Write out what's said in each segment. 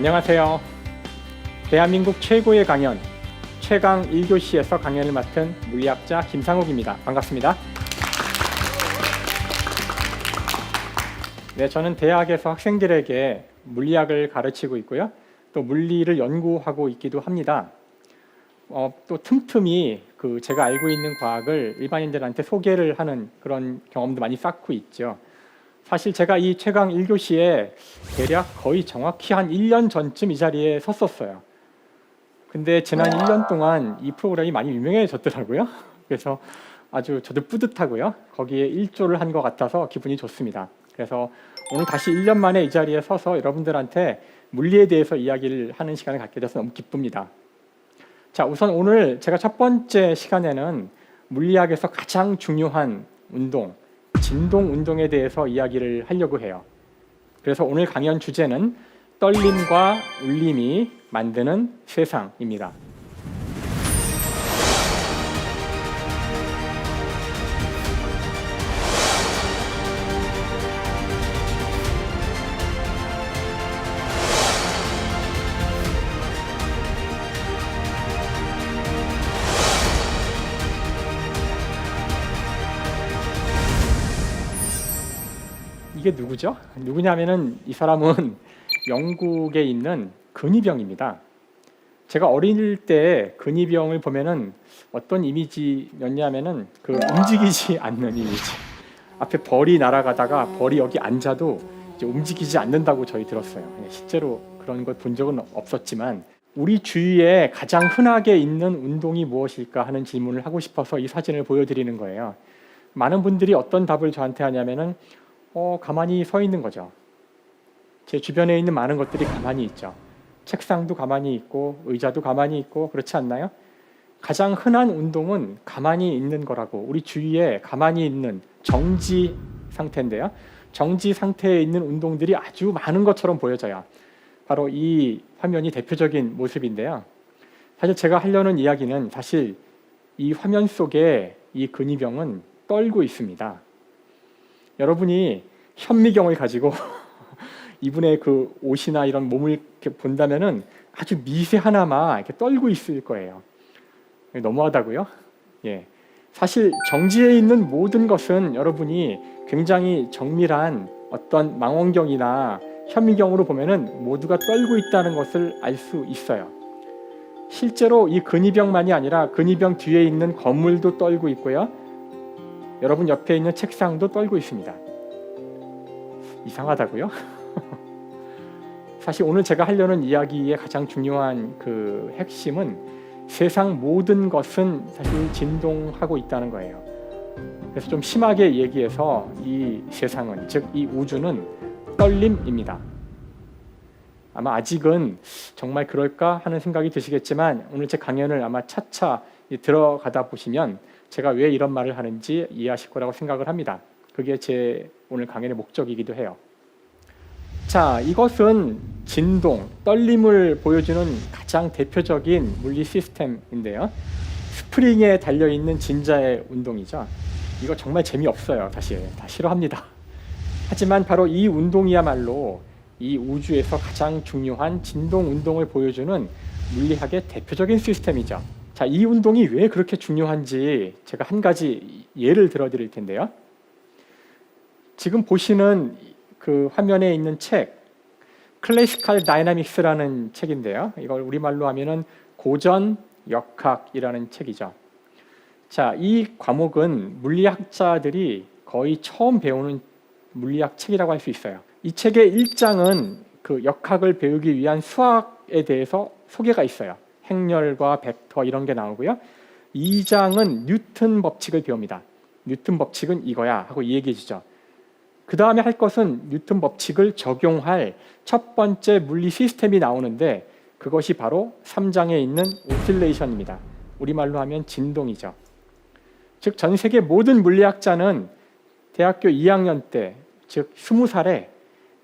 안녕하세요. 대한민국 최고의 강연, 최강 1교시에서 강연을 맡은 물리학자 김상욱입니다. 반갑습니다. 네, 저는 대학에서 학생들에게 물리학을 가르치고 있고요. 또 물리를 연구하고 있기도 합니다. 또 틈틈이 제가 알고 있는 과학을 일반인들한테 소개를 하는 그런 경험도 많이 쌓고 있죠. 사실 제가 이 최강 1교시에 대략 거의 정확히 한 1년 전쯤 이 자리에 섰었어요. 근데 지난 1년 동안 이 프로그램이 많이 유명해졌더라고요. 그래서 아주 저도 뿌듯하고요. 거기에 일조를 한 것 같아서 기분이 좋습니다. 그래서 오늘 다시 1년 만에 이 자리에 서서 여러분들한테 물리에 대해서 이야기를 하는 시간을 갖게 돼서 너무 기쁩니다. 자, 우선 오늘 제가 첫 번째 시간에는 물리학에서 가장 중요한 운동, 진동 운동에 대해서 이야기를 하려고 해요. 그래서 오늘 강연 주제는 떨림과 울림이 만드는 세상입니다. 이게 누구죠? 누구냐면은 이 사람은 영국에 있는 근위병입니다. 제가 어릴 때 근위병을 보면은 어떤 이미지였냐면은 움직이지 않는 이미지. 앞에 벌이 날아가다가 벌이 여기 앉아도 이제 움직이지 않는다고 저희 들었어요. 실제로 그런 걸 본 적은 없었지만 우리 주위에 가장 흔하게 있는 운동이 무엇일까 하는 질문을 하고 싶어서 이 사진을 보여드리는 거예요. 많은 분들이 어떤 답을 저한테 하냐면은 가만히 서 있는 거죠. 제 주변에 있는 많은 것들이 가만히 있죠. 책상도 가만히 있고 의자도 가만히 있고 그렇지 않나요? 가장 흔한 운동은 가만히 있는 거라고, 우리 주위에 가만히 있는 정지 상태인데요. 정지 상태에 있는 운동들이 아주 많은 것처럼 보여져요. 바로 이 화면이 대표적인 모습인데요. 사실 제가 하려는 이야기는 사실 이 화면 속에 이 근위병은 떨고 있습니다. 여러분이 현미경을 가지고 이분의 옷이나 이런 몸을 이렇게 본다면은 아주 미세 하나만 이렇게 떨고 있을 거예요. 너무하다고요? 예. 사실 정지해 있는 모든 것은 여러분이 굉장히 정밀한 어떤 망원경이나 현미경으로 보면은 모두가 떨고 있다는 것을 알 수 있어요. 실제로 이 근위병만이 아니라 근위병 뒤에 있는 건물도 떨고 있고요. 여러분 옆에 있는 책상도 떨고 있습니다. 이상하다고요? 사실 오늘 제가 하려는 이야기의 가장 중요한 핵심은 세상 모든 것은 사실 진동하고 있다는 거예요. 그래서 좀 심하게 얘기해서 이 세상은, 즉 이 우주는 떨림입니다. 아마 아직은 정말 그럴까 하는 생각이 드시겠지만 오늘 제 강연을 아마 차차 들어가다 보시면 제가 왜 이런 말을 하는지 이해하실 거라고 생각을 합니다. 그게 제 오늘 강연의 목적이기도 해요. 자, 이것은 진동, 떨림을 보여주는 가장 대표적인 물리 시스템인데요. 스프링에 달려있는 진자의 운동이죠. 이거 정말 재미없어요. 사실 다 싫어합니다. 하지만 바로 이 운동이야말로 이 우주에서 가장 중요한 진동 운동을 보여주는 물리학의 대표적인 시스템이죠. 자, 이 운동이 왜 그렇게 중요한지 제가 한 가지 예를 들어드릴 텐데요. 지금 보시는 화면에 있는 책, 클래시컬 다이나믹스라는 책인데요. 이걸 우리말로 하면은 고전 역학이라는 책이죠. 자, 이 과목은 물리학자들이 거의 처음 배우는 물리학 책이라고 할 수 있어요. 이 책의 1장은 역학을 배우기 위한 수학에 대해서 소개가 있어요. 행렬과 벡터 이런 게 나오고요. 2장은 뉴턴 법칙을 배웁니다. 뉴턴 법칙은 이거야 하고 얘기해 주죠. 그 다음에 할 것은 뉴턴 법칙을 적용할 첫 번째 물리 시스템이 나오는데 그것이 바로 3장에 있는 오실레이션입니다. 우리말로 하면 진동이죠. 즉 전 세계 모든 물리학자는 대학교 2학년 때, 즉 20살에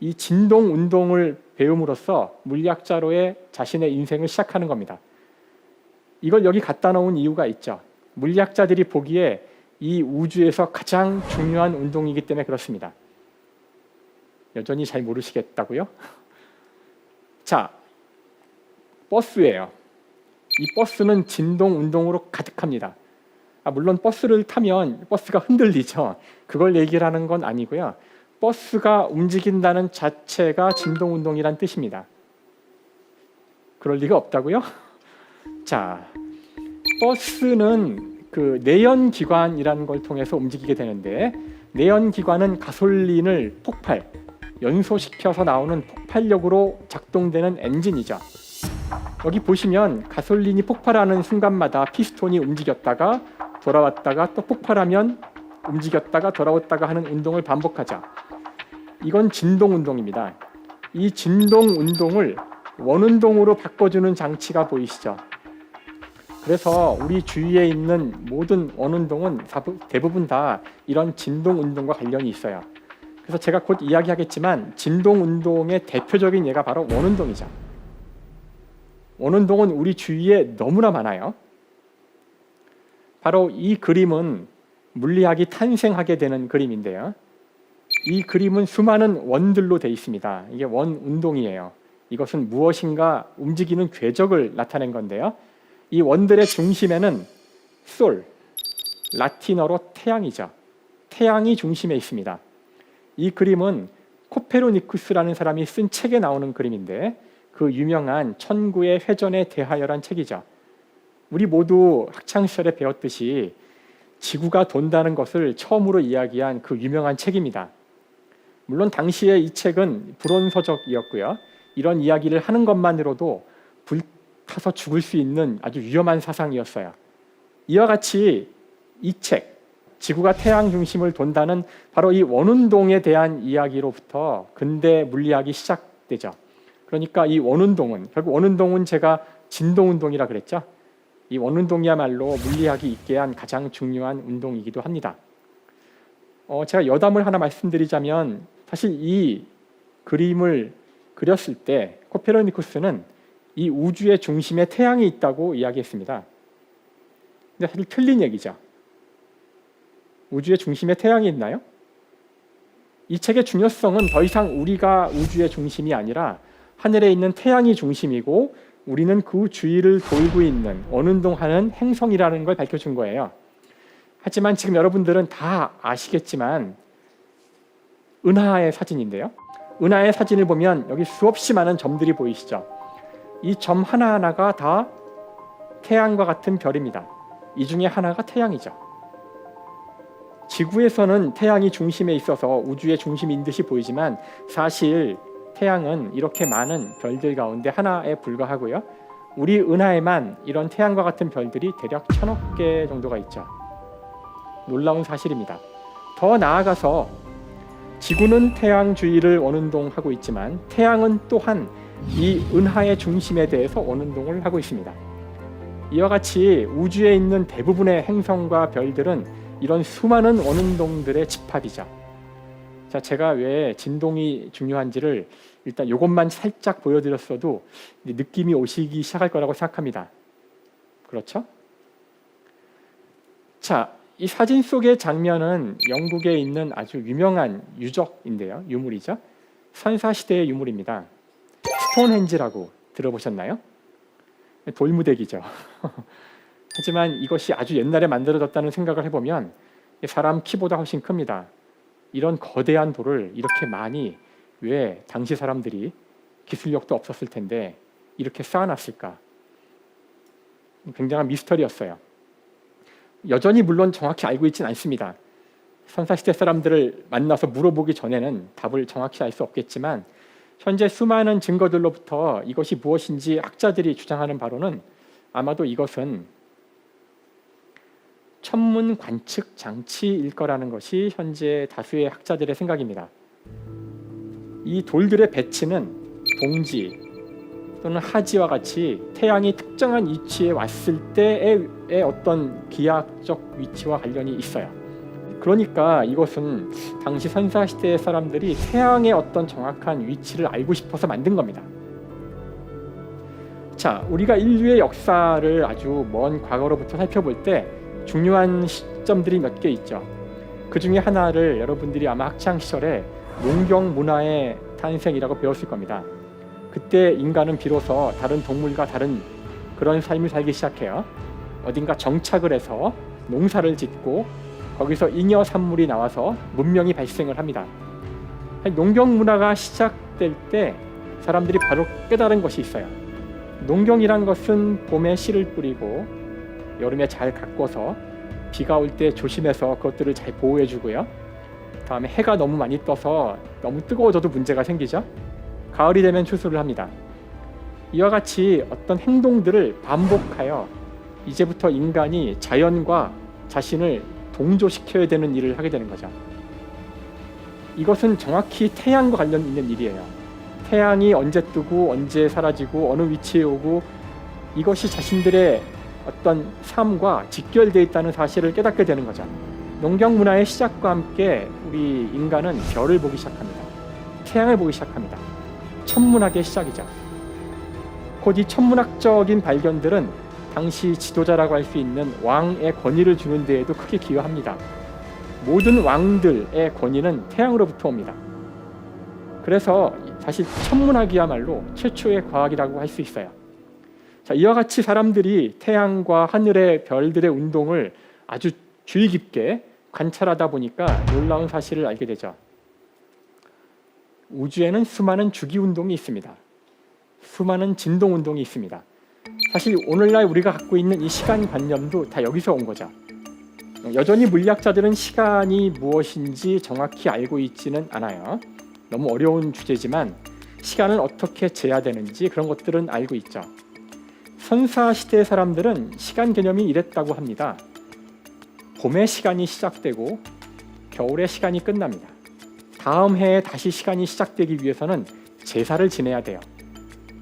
이 진동 운동을 배움으로써 물리학자로의 자신의 인생을 시작하는 겁니다. 이걸 여기 갖다 놓은 이유가 있죠. 물리학자들이 보기에 이 우주에서 가장 중요한 운동이기 때문에 그렇습니다. 여전히 잘 모르시겠다고요? 자, 버스예요. 이 버스는 진동 운동으로 가득합니다. 물론 버스를 타면 버스가 흔들리죠. 그걸 얘기를 하는 건 아니고요. 버스가 움직인다는 자체가 진동 운동이란 뜻입니다. 그럴 리가 없다고요? 자, 버스는 그 내연기관이라는 걸 통해서 움직이게 되는데, 내연기관은 가솔린을 연소시켜서 나오는 폭발력으로 작동되는 엔진이죠. 여기 보시면 가솔린이 폭발하는 순간마다 피스톤이 움직였다가 돌아왔다가 또 폭발하면 움직였다가 돌아왔다가 하는 운동을 반복하죠. 이건 진동 운동입니다. 이 진동 운동을 원운동으로 바꿔주는 장치가 보이시죠? 그래서 우리 주위에 있는 모든 원운동은 대부분 다 이런 진동 운동과 관련이 있어요. 그래서 제가 곧 이야기하겠지만 진동 운동의 대표적인 예가 바로 원운동이죠. 원운동은 우리 주위에 너무나 많아요. 바로 이 그림은 물리학이 탄생하게 되는 그림인데요. 이 그림은 수많은 원들로 되어 있습니다. 이게 원운동이에요. 이것은 무엇인가 움직이는 궤적을 나타낸 건데요. 이 원들의 중심에는 솔, 라틴어로 태양이죠. 태양이 중심에 있습니다. 이 그림은 코페르니쿠스라는 사람이 쓴 책에 나오는 그림인데, 그 유명한 천구의 회전에 대하여란 책이죠. 우리 모두 학창시절에 배웠듯이 지구가 돈다는 것을 처음으로 이야기한 그 유명한 책입니다. 물론 당시에 이 책은 불온서적이었고요. 이런 이야기를 하는 것만으로도 불타서 죽을 수 있는 아주 위험한 사상이었어요. 이와 같이 이 책, 지구가 태양 중심을 돈다는 바로 이 원운동에 대한 이야기로부터 근대 물리학이 시작되죠. 그러니까 이 원운동은, 결국 원운동은 제가 진동운동이라 그랬죠. 이 원운동이야말로 물리학이 있게 한 가장 중요한 운동이기도 합니다. 제가 여담을 하나 말씀드리자면, 사실 이 그림을 그렸을 때 코페르니쿠스는 이 우주의 중심에 태양이 있다고 이야기했습니다. 근데 사실 틀린 얘기죠. 우주의 중심에 태양이 있나요? 이 책의 중요성은 더 이상 우리가 우주의 중심이 아니라 하늘에 있는 태양이 중심이고, 우리는 그 주위를 돌고 있는 원운동하는 행성이라는 걸 밝혀준 거예요. 하지만 지금 여러분들은 다 아시겠지만 은하의 사진인데요. 은하의 사진을 보면 여기 수없이 많은 점들이 보이시죠? 이 점 하나하나가 다 태양과 같은 별입니다. 이 중에 하나가 태양이죠. 지구에서는 태양이 중심에 있어서 우주의 중심인 듯이 보이지만, 사실 태양은 이렇게 많은 별들 가운데 하나에 불과하고요. 우리 은하에만 이런 태양과 같은 별들이 대략 1000억 개 정도가 있죠. 놀라운 사실입니다. 더 나아가서 지구는 태양 주위를 원운동하고 있지만, 태양은 또한 이 은하의 중심에 대해서 원운동을 하고 있습니다. 이와 같이 우주에 있는 대부분의 행성과 별들은 이런 수많은 원운동들의 집합이죠. 자, 제가 왜 진동이 중요한지를 일단 이것만 살짝 보여드렸어도 느낌이 오시기 시작할 거라고 생각합니다. 그렇죠? 자, 이 사진 속의 장면은 영국에 있는 아주 유명한 유적인데요. 유물이죠. 선사시대의 유물입니다. 스톤헨지라고 들어보셨나요? 돌무대기죠. 하지만 이것이 아주 옛날에 만들어졌다는 생각을 해보면 사람 키보다 훨씬 큽니다. 이런 거대한 돌을 이렇게 많이, 왜 당시 사람들이 기술력도 없었을 텐데 이렇게 쌓아놨을까? 굉장한 미스터리였어요. 여전히 물론 정확히 알고 있지는 않습니다. 선사시대 사람들을 만나서 물어보기 전에는 답을 정확히 알 수 없겠지만, 현재 수많은 증거들로부터 이것이 무엇인지 학자들이 주장하는 바로는 아마도 이것은 천문 관측 장치일 거라는 것이 현재 다수의 학자들의 생각입니다. 이 돌들의 배치는 동지 또는 하지와 같이 태양이 특정한 위치에 왔을 때의 어떤 기하학적 위치와 관련이 있어요. 그러니까 이것은 당시 선사시대의 사람들이 태양의 어떤 정확한 위치를 알고 싶어서 만든 겁니다. 자, 우리가 인류의 역사를 아주 먼 과거로부터 살펴볼 때 중요한 시점들이 몇 개 있죠. 그 중에 하나를 여러분들이 아마 학창 시절에 농경 문화의 탄생이라고 배웠을 겁니다. 그때 인간은 비로소 다른 동물과 다른 그런 삶을 살기 시작해요. 어딘가 정착을 해서 농사를 짓고 거기서 잉여 산물이 나와서 문명이 발생을 합니다. 농경 문화가 시작될 때 사람들이 바로 깨달은 것이 있어요. 농경이란 것은 봄에 씨를 뿌리고 여름에 잘 가꿔서 비가 올 때 조심해서 그것들을 잘 보호해 주고요. 다음에 해가 너무 많이 떠서 너무 뜨거워져도 문제가 생기죠. 가을이 되면 추수를 합니다. 이와 같이 어떤 행동들을 반복하여 이제부터 인간이 자연과 자신을 동조시켜야 되는 일을 하게 되는 거죠. 이것은 정확히 태양과 관련 있는 일이에요. 태양이 언제 뜨고 언제 사라지고 어느 위치에 오고 이것이 자신들의 어떤 삶과 직결되어 있다는 사실을 깨닫게 되는 거죠. 농경 문화의 시작과 함께 우리 인간은 별을 보기 시작합니다. 태양을 보기 시작합니다. 천문학의 시작이죠. 곧 이 천문학적인 발견들은 당시 지도자라고 할 수 있는 왕의 권위를 주는 데에도 크게 기여합니다. 모든 왕들의 권위는 태양으로부터 옵니다. 그래서 사실 천문학이야말로 최초의 과학이라고 할 수 있어요. 자, 이와 같이 사람들이 태양과 하늘의 별들의 운동을 아주 주의 깊게 관찰하다 보니까 놀라운 사실을 알게 되죠. 우주에는 수많은 주기운동이 있습니다. 수많은 진동운동이 있습니다. 사실 오늘날 우리가 갖고 있는 이 시간관념도 다 여기서 온 거죠. 여전히 물리학자들은 시간이 무엇인지 정확히 알고 있지는 않아요. 너무 어려운 주제지만 시간을 어떻게 재야 되는지 그런 것들은 알고 있죠. 선사시대의 사람들은 시간 개념이 이랬다고 합니다. 봄의 시간이 시작되고 겨울의 시간이 끝납니다. 다음 해에 다시 시간이 시작되기 위해서는 제사를 지내야 돼요.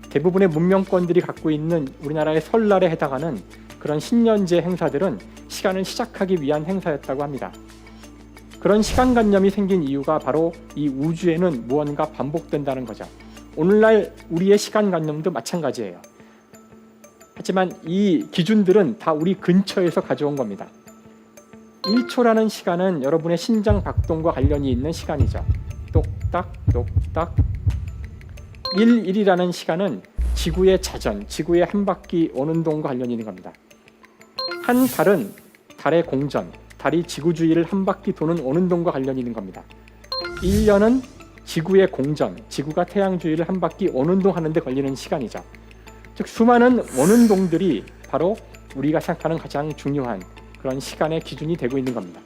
대부분의 문명권들이 갖고 있는 우리나라의 설날에 해당하는 그런 신년제 행사들은 시간을 시작하기 위한 행사였다고 합니다. 그런 시간관념이 생긴 이유가 바로 이 우주에는 무언가 반복된다는 거죠. 오늘날 우리의 시간관념도 마찬가지예요. 하지만 이 기준들은 다 우리 근처에서 가져온 겁니다. 1초라는 시간은 여러분의 심장 박동과 관련이 있는 시간이죠. 똑딱 똑딱. 1일이라는 시간은 지구의 자전, 지구의 한 바퀴 오는 동과 관련이 있는 겁니다. 한 달은 달의 공전, 달이 지구 주위를 한 바퀴 도는 오는 동과 관련이 있는 겁니다. 1년은 지구의 공전, 지구가 태양 주위를 한 바퀴 오는 동 하는데 걸리는 시간이죠. 즉 수많은 오는 동들이 바로 우리가 생각하는 가장 중요한 그런 시간의 기준이 되고 있는 겁니다.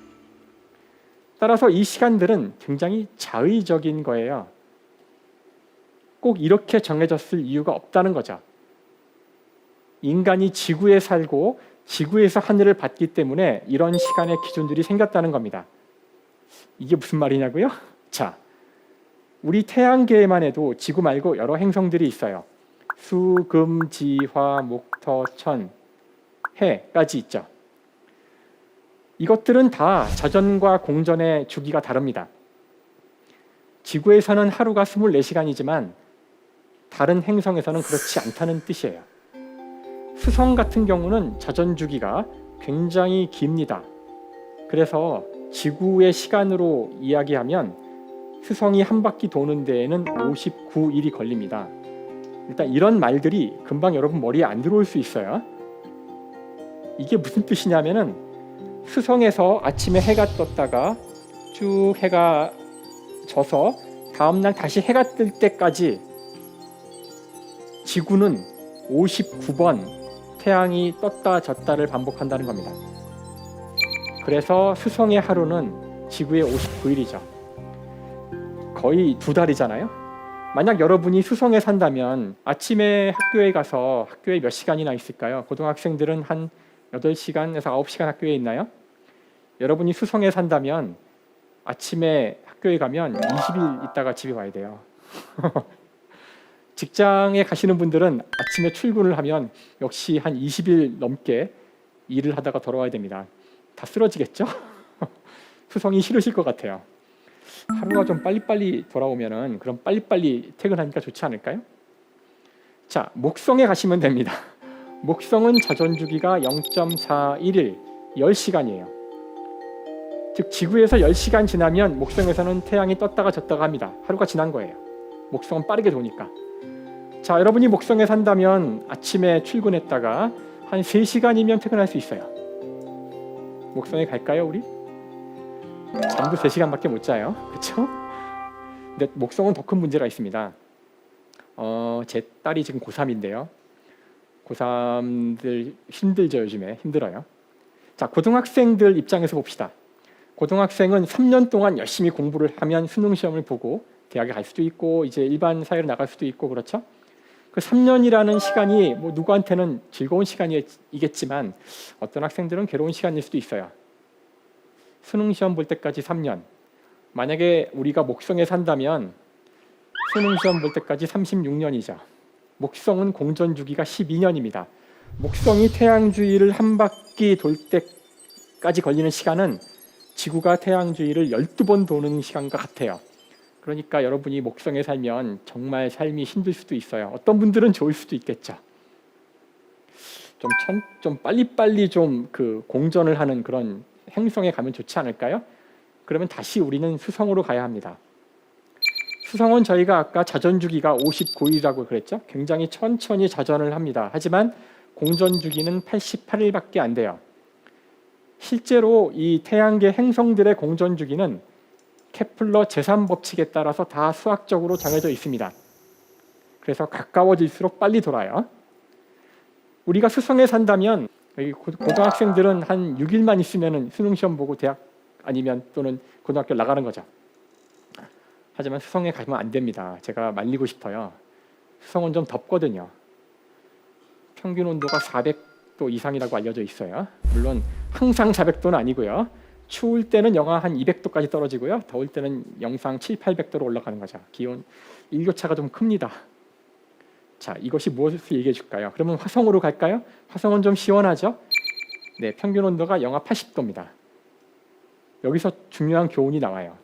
따라서 이 시간들은 굉장히 자의적인 거예요. 꼭 이렇게 정해졌을 이유가 없다는 거죠. 인간이 지구에 살고 지구에서 하늘을 봤기 때문에 이런 시간의 기준들이 생겼다는 겁니다. 이게 무슨 말이냐고요? 자, 우리 태양계에만 해도 지구 말고 여러 행성들이 있어요. 수, 금, 지, 화, 목, 토, 천, 해까지 있죠. 이것들은 다 자전과 공전의 주기가 다릅니다. 지구에서는 하루가 24시간이지만 다른 행성에서는 그렇지 않다는 뜻이에요. 수성 같은 경우는 자전 주기가 굉장히 깁니다. 그래서 지구의 시간으로 이야기하면 수성이 한 바퀴 도는 데에는 59일이 걸립니다. 일단 이런 말들이 금방 여러분 머리에 안 들어올 수 있어요. 이게 무슨 뜻이냐면은 수성에서 아침에 해가 떴다가 쭉 해가 져서 다음날 다시 해가 뜰 때까지 지구는 59번 태양이 떴다 졌다를 반복한다는 겁니다. 그래서 수성의 하루는 지구의 59일이죠. 거의 2달이잖아요. 만약 여러분이 수성에 산다면 아침에 학교에 가서 학교에 몇 시간이나 있을까요? 고등학생들은 한 8시간에서 9시간 학교에 있나요? 여러분이 수성에 산다면 아침에 학교에 가면 20일 있다가 집에 와야 돼요. 직장에 가시는 분들은 아침에 출근을 하면 역시 한 20일 넘게 일을 하다가 돌아와야 됩니다. 다 쓰러지겠죠? 수성이 싫으실 것 같아요. 하루가 좀 빨리빨리 돌아오면은 그럼 빨리빨리 퇴근하니까 좋지 않을까요? 자, 목성에 가시면 됩니다. 목성은 자전주기가 0.41일, 10시간이에요. 즉 지구에서 10시간 지나면 목성에서는 태양이 떴다가 졌다가 합니다. 하루가 지난 거예요. 목성은 빠르게 도니까. 자, 여러분이 목성에 산다면 아침에 출근했다가 한 3시간이면 퇴근할 수 있어요. 목성에 갈까요, 우리? 잠도 3시간밖에 못 자요. 그렇죠? 근데 목성은 더 큰 문제가 있습니다. 제 딸이 지금 고3인데요. 고3들 힘들죠. 요즘에 힘들어요. 자, 고등학생들 입장에서 봅시다. 고등학생은 3년 동안 열심히 공부를 하면 수능 시험을 보고 대학에 갈 수도 있고 이제 일반 사회로 나갈 수도 있고 그렇죠. 그 3년이라는 시간이 뭐 누구한테는 즐거운 시간이겠지만 어떤 학생들은 괴로운 시간일 수도 있어요. 수능 시험 볼 때까지 3년. 만약에 우리가 목성에 산다면 수능 시험 볼 때까지 36년이죠. 목성은 공전 주기가 12년입니다. 목성이 태양 주위를 한 바퀴 돌 때까지 걸리는 시간은 지구가 태양 주위를 12번 도는 시간과 같아요. 그러니까 여러분이 목성에 살면 정말 삶이 힘들 수도 있어요. 어떤 분들은 좋을 수도 있겠죠. 좀 빨리빨리 좀 그 공전을 하는 그런 행성에 가면 좋지 않을까요? 그러면 다시 우리는 수성으로 가야 합니다. 수성은 저희가 아까 자전 주기가 59일이라고 그랬죠. 굉장히 천천히 자전을 합니다. 하지만 공전 주기는 88일밖에 안 돼요. 실제로 이 태양계 행성들의 공전 주기는 케플러 제3법칙에 따라서 다 수학적으로 정해져 있습니다. 그래서 가까워질수록 빨리 돌아요. 우리가 수성에 산다면 고등학생들은 한 6일만 있으면 수능 시험 보고 대학 아니면 또는 고등학교 나가는 거죠. 하지만 수성에 가면 안 됩니다. 제가 말리고 싶어요. 수성은 좀 덥거든요. 평균 온도가 400도 이상이라고 알려져 있어요. 물론 항상 400도는 아니고요. 추울 때는 영하 한 200도까지 떨어지고요. 더울 때는 영상 700~800도로 올라가는 거죠. 기온 일교차가 좀 큽니다. 자, 이것이 무엇을 얘기해 줄까요? 그러면 화성으로 갈까요? 화성은 좀 시원하죠? 네, 평균 온도가 영하 80도입니다. 여기서 중요한 교훈이 나와요.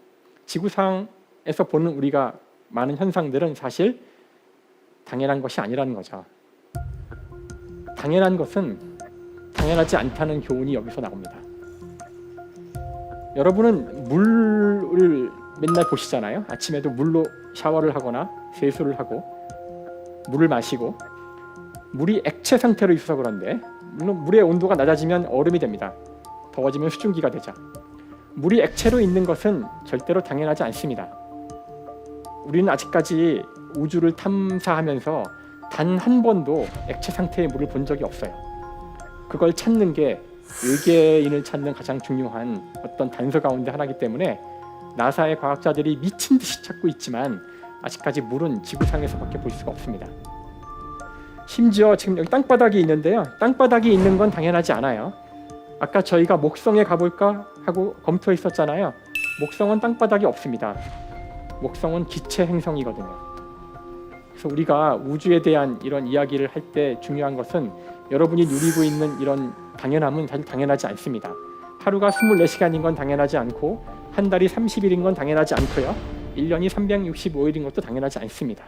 지구상에서 보는 우리가 많은 현상들은 사실 당연한 것이 아니라는 거죠. 당연한 것은 당연하지 않다는 교훈이 여기서 나옵니다. 여러분은 물을 맨날 보시잖아요. 아침에도 물로 샤워를 하거나 세수를 하고 물을 마시고 물이 액체 상태로 있어서 그런데 물론 물의 온도가 낮아지면 얼음이 됩니다. 더워지면 수증기가 되죠. 물이 액체로 있는 것은 절대로 당연하지 않습니다. 우리는 아직까지 우주를 탐사하면서 단 한 번도 액체 상태의 물을 본 적이 없어요. 그걸 찾는 게 외계인을 찾는 가장 중요한 어떤 단서 가운데 하나이기 때문에 나사의 과학자들이 미친 듯이 찾고 있지만 아직까지 물은 지구상에서밖에 볼 수가 없습니다. 심지어 지금 여기 땅바닥이 있는데요. 땅바닥이 있는 건 당연하지 않아요. 아까 저희가 목성에 가볼까 하고 검토했었잖아요. 목성은 땅바닥이 없습니다. 목성은 기체 행성이거든요. 그래서 우리가 우주에 대한 이런 이야기를 할 때 중요한 것은 여러분이 누리고 있는 이런 당연함은 사실 당연하지 않습니다. 하루가 24시간인 건 당연하지 않고 한 달이 30일인 건 당연하지 않고요. 1년이 365일인 것도 당연하지 않습니다.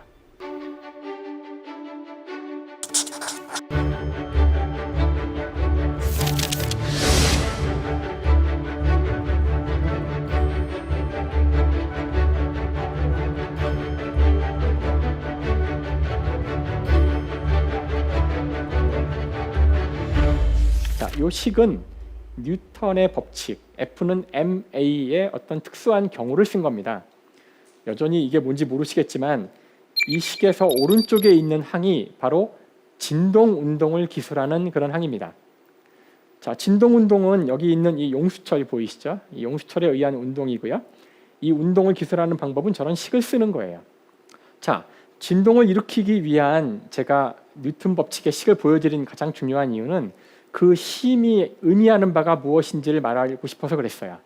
이 식은 뉴턴의 법칙, F는 ma의 어떤 특수한 경우를 쓴 겁니다. 여전히 이게 뭔지 모르시겠지만 이 식에서 오른쪽에 있는 항이 바로 진동운동을 기술하는 그런 항입니다. 자, 진동운동은 여기 있는 이 용수철 보이시죠? 이 용수철에 의한 운동이고요. 이 운동을 기술하는 방법은 저런 식을 쓰는 거예요. 자, 진동을 일으키기 위한 제가 뉴턴 법칙의 식을 보여드린 가장 중요한 이유는 그 힘이 의미하는 바가 무엇인지를 말하고 싶어서 그랬어요.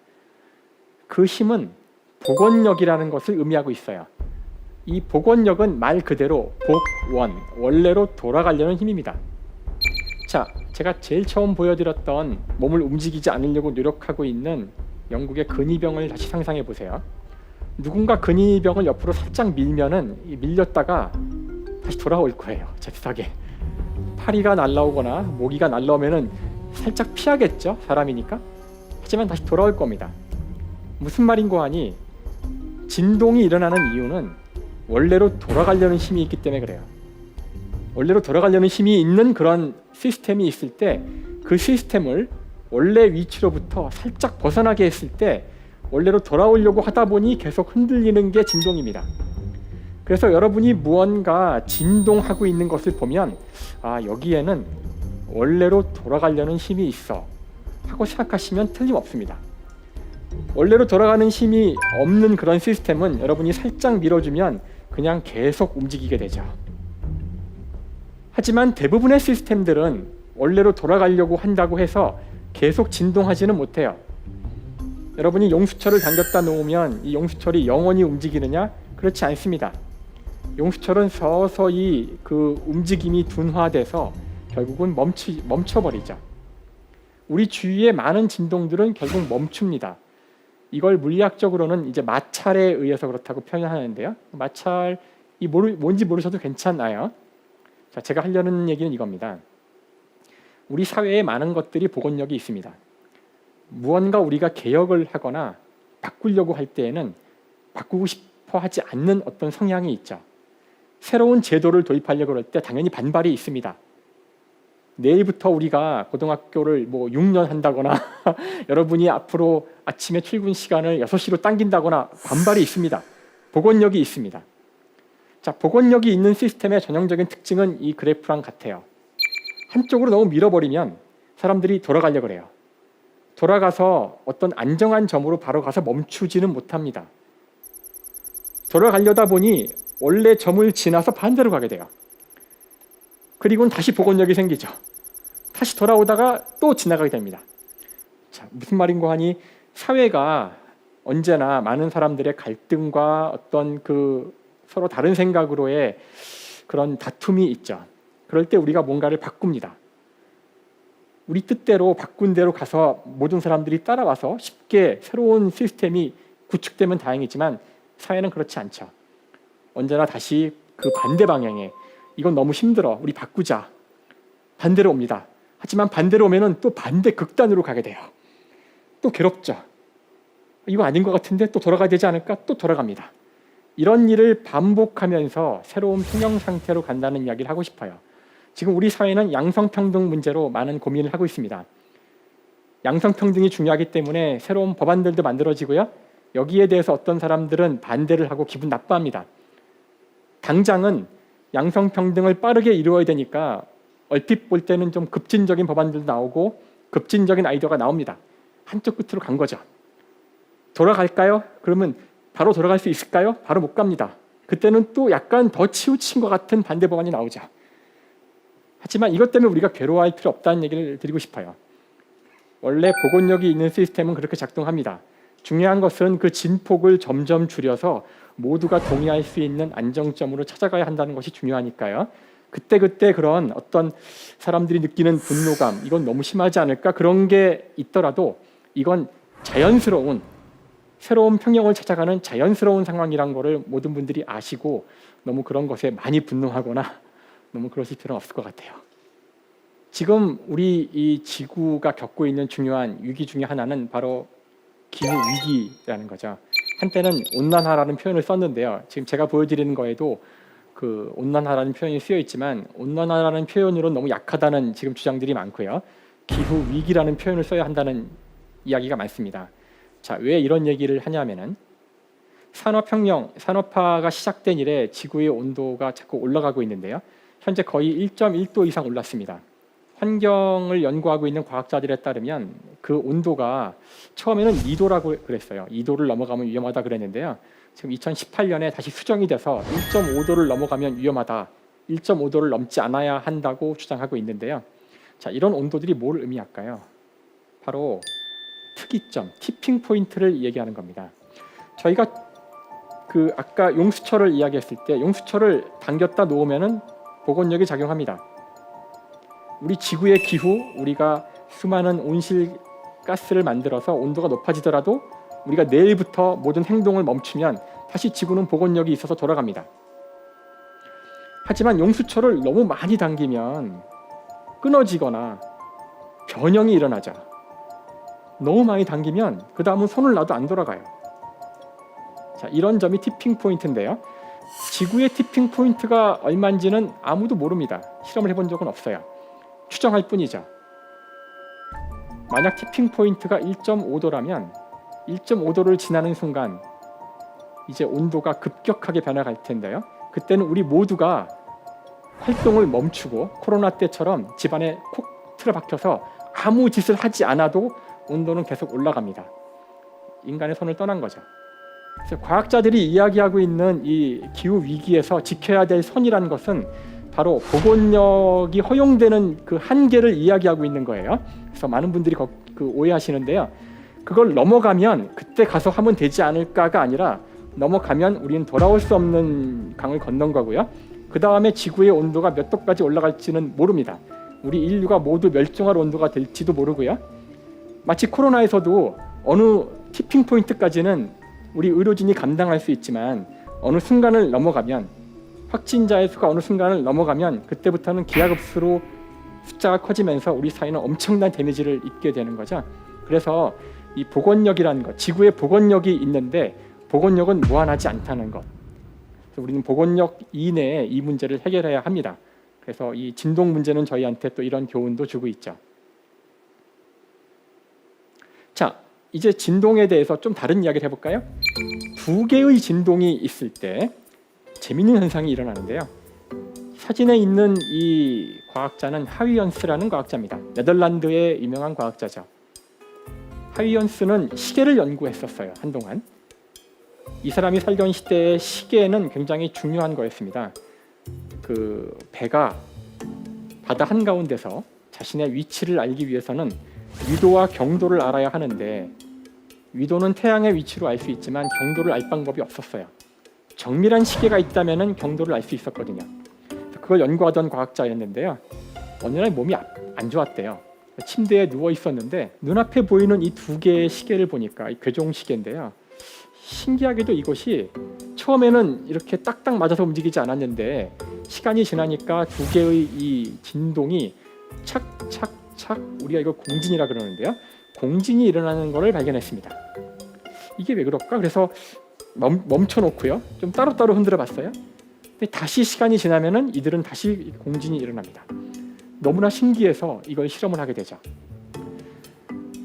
그 힘은 복원력이라는 것을 의미하고 있어요. 이 복원력은 말 그대로 복원, 원래로 돌아가려는 힘입니다. 자, 제가 제일 처음 보여드렸던 몸을 움직이지 않으려고 노력하고 있는 영국의 근위병을 다시 상상해 보세요. 누군가 근위병을 옆으로 살짝 밀면은 밀렸다가 다시 돌아올 거예요. 잽싸게. 파리가 날라오거나 모기가 날라오면은 살짝 피하겠죠, 사람이니까. 하지만 다시 돌아올 겁니다. 무슨 말인고 하니 진동이 일어나는 이유는 원래로 돌아가려는 힘이 있기 때문에 그래요. 원래로 돌아가려는 힘이 있는 그런 시스템이 있을 때 그 시스템을 원래 위치로부터 살짝 벗어나게 했을 때 원래로 돌아오려고 하다 보니 계속 흔들리는 게 진동입니다. 그래서 여러분이 무언가 진동하고 있는 것을 보면 여기에는 원래로 돌아가려는 힘이 있어 하고 생각하시면 틀림없습니다. 원래로 돌아가는 힘이 없는 그런 시스템은 여러분이 살짝 밀어주면 그냥 계속 움직이게 되죠. 하지만 대부분의 시스템들은 원래로 돌아가려고 한다고 해서 계속 진동하지는 못해요. 여러분이 용수철을 당겼다 놓으면 이 용수철이 영원히 움직이느냐? 그렇지 않습니다. 용수철은 서서히 그 움직임이 둔화돼서 결국은 멈춰버리죠. 우리 주위의 많은 진동들은 결국 멈춥니다. 이걸 물리학적으로는 이제 마찰에 의해서 그렇다고 표현하는데요. 마찰이 뭔지 모르셔도 괜찮아요. 자, 제가 하려는 얘기는 이겁니다. 우리 사회에 많은 것들이 복원력이 있습니다. 무언가 우리가 개혁을 하거나 바꾸려고 할 때에는 바꾸고 싶어 하지 않는 어떤 성향이 있죠. 새로운 제도를 도입하려고 할 때 당연히 반발이 있습니다. 내일부터 우리가 고등학교를 6년 한다거나 여러분이 앞으로 아침에 출근 시간을 6시로 당긴다거나 반발이 있습니다. 복원력이 있습니다. 자, 복원력이 있는 시스템의 전형적인 특징은 이 그래프랑 같아요. 한쪽으로 너무 밀어버리면 사람들이 돌아가려고 해요. 돌아가서 어떤 안정한 점으로 바로 가서 멈추지는 못합니다. 돌아가려다 보니 원래 점을 지나서 반대로 가게 돼요. 그리고는 다시 복원력이 생기죠. 다시 돌아오다가 또 지나가게 됩니다. 자, 무슨 말인고 하니 사회가 언제나 많은 사람들의 갈등과 어떤 그 서로 다른 생각으로의 그런 다툼이 있죠. 그럴 때 우리가 뭔가를 바꿉니다. 우리 뜻대로 바꾼 대로 가서 모든 사람들이 따라와서 쉽게 새로운 시스템이 구축되면 다행이지만 사회는 그렇지 않죠. 언제나 다시 그 반대 방향에 이건 너무 힘들어, 우리 바꾸자, 반대로 옵니다. 하지만 반대로 오면은 또 반대 극단으로 가게 돼요. 또 괴롭죠. 이거 아닌 것 같은데 또 돌아가야 되지 않을까? 또 돌아갑니다. 이런 일을 반복하면서 새로운 평형 상태로 간다는 이야기를 하고 싶어요. 지금 우리 사회는 양성평등 문제로 많은 고민을 하고 있습니다. 양성평등이 중요하기 때문에 새로운 법안들도 만들어지고요. 여기에 대해서 어떤 사람들은 반대를 하고 기분 나빠합니다. 당장은 양성평등을 빠르게 이루어야 되니까 얼핏 볼 때는 좀 급진적인 법안들도 나오고 급진적인 아이디어가 나옵니다. 한쪽 끝으로 간 거죠. 돌아갈까요? 그러면 바로 돌아갈 수 있을까요? 바로 못 갑니다. 그때는 또 약간 더 치우친 것 같은 반대 법안이 나오죠. 하지만 이것 때문에 우리가 괴로워할 필요 없다는 얘기를 드리고 싶어요. 원래 복원력이 있는 시스템은 그렇게 작동합니다. 중요한 것은 그 진폭을 점점 줄여서 모두가 동의할 수 있는 안정점으로 찾아가야 한다는 것이 중요하니까요. 그때 그런 어떤 사람들이 느끼는 분노감, 이건 너무 심하지 않을까? 그런 게 있더라도 이건 자연스러운 새로운 평형을 찾아가는 자연스러운 상황이란 거를 모든 분들이 아시고 너무 그런 것에 많이 분노하거나 너무 그러실 필요는 없을 것 같아요. 지금 우리 이 지구가 겪고 있는 중요한 위기 중에 하나는 바로 기후 위기라는 거죠. 한때는 온난화라는 표현을 썼는데요. 지금 제가 보여드리는 거에도 그 온난화라는 표현이 쓰여 있지만 온난화라는 표현으로 너무 약하다는 지금 주장들이 많고요. 기후 위기라는 표현을 써야 한다는 이야기가 많습니다. 자, 왜 이런 얘기를 하냐면은 산업혁명, 산업화가 시작된 이래 지구의 온도가 자꾸 올라가고 있는데요. 현재 거의 1.1도 이상 올랐습니다. 환경을 연구하고 있는 과학자들에 따르면 그 온도가 처음에는 2도라고 그랬어요. 2도를 넘어가면 위험하다 그랬는데요. 지금 2018년에 다시 수정이 돼서 1.5도를 넘어가면 위험하다, 1.5도를 넘지 않아야 한다고 주장하고 있는데요. 자, 이런 온도들이 뭘 의미할까요? 바로 특이점, 티핑 포인트를 얘기하는 겁니다. 저희가 그 아까 용수철을 이야기했을 때 용수철을 당겼다 놓으면은 복원력이 작용합니다. 우리 지구의 기후, 우리가 수많은 온실가스를 만들어서 온도가 높아지더라도 우리가 내일부터 모든 행동을 멈추면 다시 지구는 복원력이 있어서 돌아갑니다. 하지만 용수철을 너무 많이 당기면 끊어지거나 변형이 일어나죠. 너무 많이 당기면 그 다음은 손을 놔도 안 돌아가요. 자, 이런 점이 티핑 포인트인데요. 지구의 티핑 포인트가 얼마인지는 아무도 모릅니다. 실험을 해본 적은 없어요. 추정할 뿐이죠. 만약 티핑 포인트가 1.5도라면 1.5도를 지나는 순간 이제 온도가 급격하게 변화할 텐데요. 그때는 우리 모두가 활동을 멈추고 코로나 때처럼 집안에 콕 틀어박혀서 아무 짓을 하지 않아도 온도는 계속 올라갑니다. 인간의 손을 떠난 거죠. 그래서 과학자들이 이야기하고 있는 이 기후 위기에서 지켜야 될 선이라는 것은 바로 복원력이 허용되는 그 한계를 이야기하고 있는 거예요. 그래서 많은 분들이 오해하시는데요. 그걸 넘어가면 그때 가서 하면 되지 않을까가 아니라 넘어가면 우리는 돌아올 수 없는 강을 건넌 거고요. 그 다음에 지구의 온도가 몇 도까지 올라갈지는 모릅니다. 우리 인류가 모두 멸종할 온도가 될지도 모르고요. 마치 코로나에서도 어느 티핑 포인트까지는 우리 의료진이 감당할 수 있지만 어느 순간을 넘어가면 확진자의 수가 어느 순간을 넘어가면 그때부터는 기하급수로 숫자가 커지면서 우리 사회는 엄청난 데미지를 입게 되는 거죠. 그래서 이 복원력이라는 것, 지구에 복원력이 있는데 복원력은 무한하지 않다는 것. 그래서 우리는 복원력 이내에 이 문제를 해결해야 합니다. 그래서 이 진동 문제는 저희한테 또 이런 교훈도 주고 있죠. 자, 이제 진동에 대해서 좀 다른 이야기를 해볼까요? 두 개의 진동이 있을 때 재미있는 현상이 일어나는데요. 사진에 있는 이 과학자는 하위언스라는 과학자입니다. 네덜란드의 유명한 과학자죠. 하위언스는 시계를 연구했었어요. 한동안. 이 사람이 살던 시대의 시계는 굉장히 중요한 거였습니다. 그 배가 바다 한가운데서 자신의 위치를 알기 위해서는 위도와 경도를 알아야 하는데 위도는 태양의 위치로 알 수 있지만 경도를 알 방법이 없었어요. 정밀한 시계가 있다면 경도를 알 수 있었거든요. 그걸 연구하던 과학자였는데요. 어느 날 몸이 안 좋았대요. 침대에 누워 있었는데 눈앞에 보이는 이 두 개의 시계를 보니까 이 괴종 시계인데요. 신기하게도 이것이 처음에는 이렇게 딱딱 맞아서 움직이지 않았는데 시간이 지나니까 두 개의 이 진동이 착착착, 우리가 이걸 공진이라 그러는데요. 공진이 일어나는 것을 발견했습니다. 이게 왜 그럴까? 그래서 멈춰놓고요. 좀 따로따로 흔들어 봤어요. 근데 다시 시간이 지나면은 이들은 다시 공진이 일어납니다. 너무나 신기해서 이걸 실험을 하게 되죠.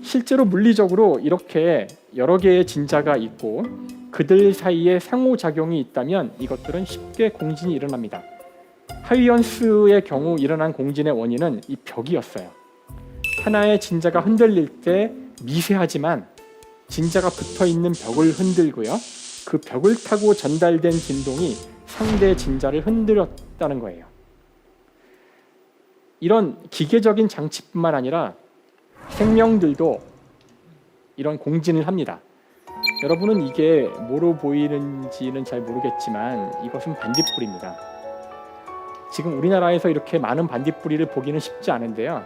실제로 물리적으로 이렇게 여러 개의 진자가 있고 그들 사이에 상호작용이 있다면 이것들은 쉽게 공진이 일어납니다. 하위언스의 경우 일어난 공진의 원인은 이 벽이었어요. 하나의 진자가 흔들릴 때 미세하지만 진자가 붙어있는 벽을 흔들고요. 그 벽을 타고 전달된 진동이 상대 진자를 흔들었다는 거예요. 이런 기계적인 장치뿐만 아니라 생명들도 이런 공진을 합니다. 여러분은 이게 뭐로 보이는지는 잘 모르겠지만 이것은 반딧불입니다. 지금 우리나라에서 이렇게 많은 반딧불이를 보기는 쉽지 않은데요.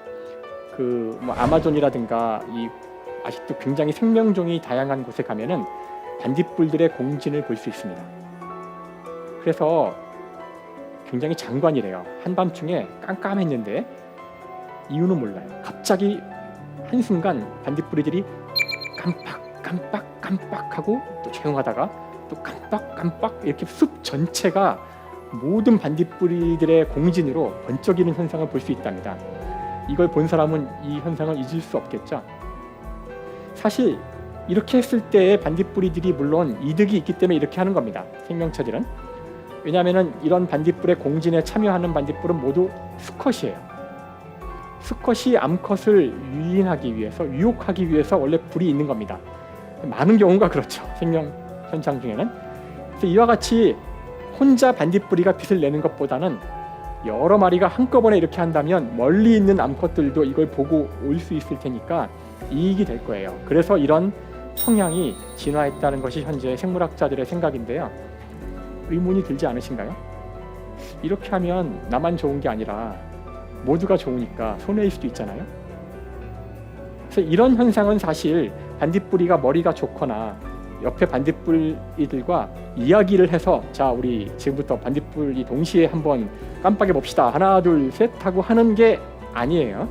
그 아마존이라든가 이 아직도 굉장히 생명종이 다양한 곳에 가면은 반딧불들의 공진을 볼 수 있습니다. 그래서 굉장히 장관이래요. 한밤중에 깜깜했는데 이유는 몰라요. 갑자기 한순간 반딧불이들이 깜빡하고 또 조용하다가 또 깜빡 이렇게 숲 전체가 모든 반딧불이들의 공진으로 번쩍이는 현상을 볼 수 있답니다. 이걸 본 사람은 이 현상을 잊을 수 없겠죠. 사실 이렇게 했을 때의 반딧불이들이 물론 이득이 있기 때문에 이렇게 하는 겁니다. 생명체들은. 왜냐하면 이런 반딧불의 공진에 참여하는 반딧불은 모두 수컷이에요. 수컷이 암컷을 유혹하기 위해서 원래 불이 있는 겁니다. 많은 경우가 그렇죠. 생명 현상 중에는. 그래서 이와 같이 혼자 반딧불이가 빛을 내는 것보다는 여러 마리가 한꺼번에 이렇게 한다면 멀리 있는 암컷들도 이걸 보고 올 수 있을 테니까 이익이 될 거예요. 그래서 이런 성향이 진화했다는 것이 현재 생물학자들의 생각인데요. 의문이 들지 않으신가요? 이렇게 하면 나만 좋은 게 아니라 모두가 좋으니까 손해일 수도 있잖아요. 그래서 이런 현상은 사실 반딧불이가 머리가 좋거나 옆에 반딧불이들과 이야기를 해서 자 우리 지금부터 반딧불이 동시에 한번 깜빡여 봅시다. 하나 둘 셋 하고 하는 게 아니에요.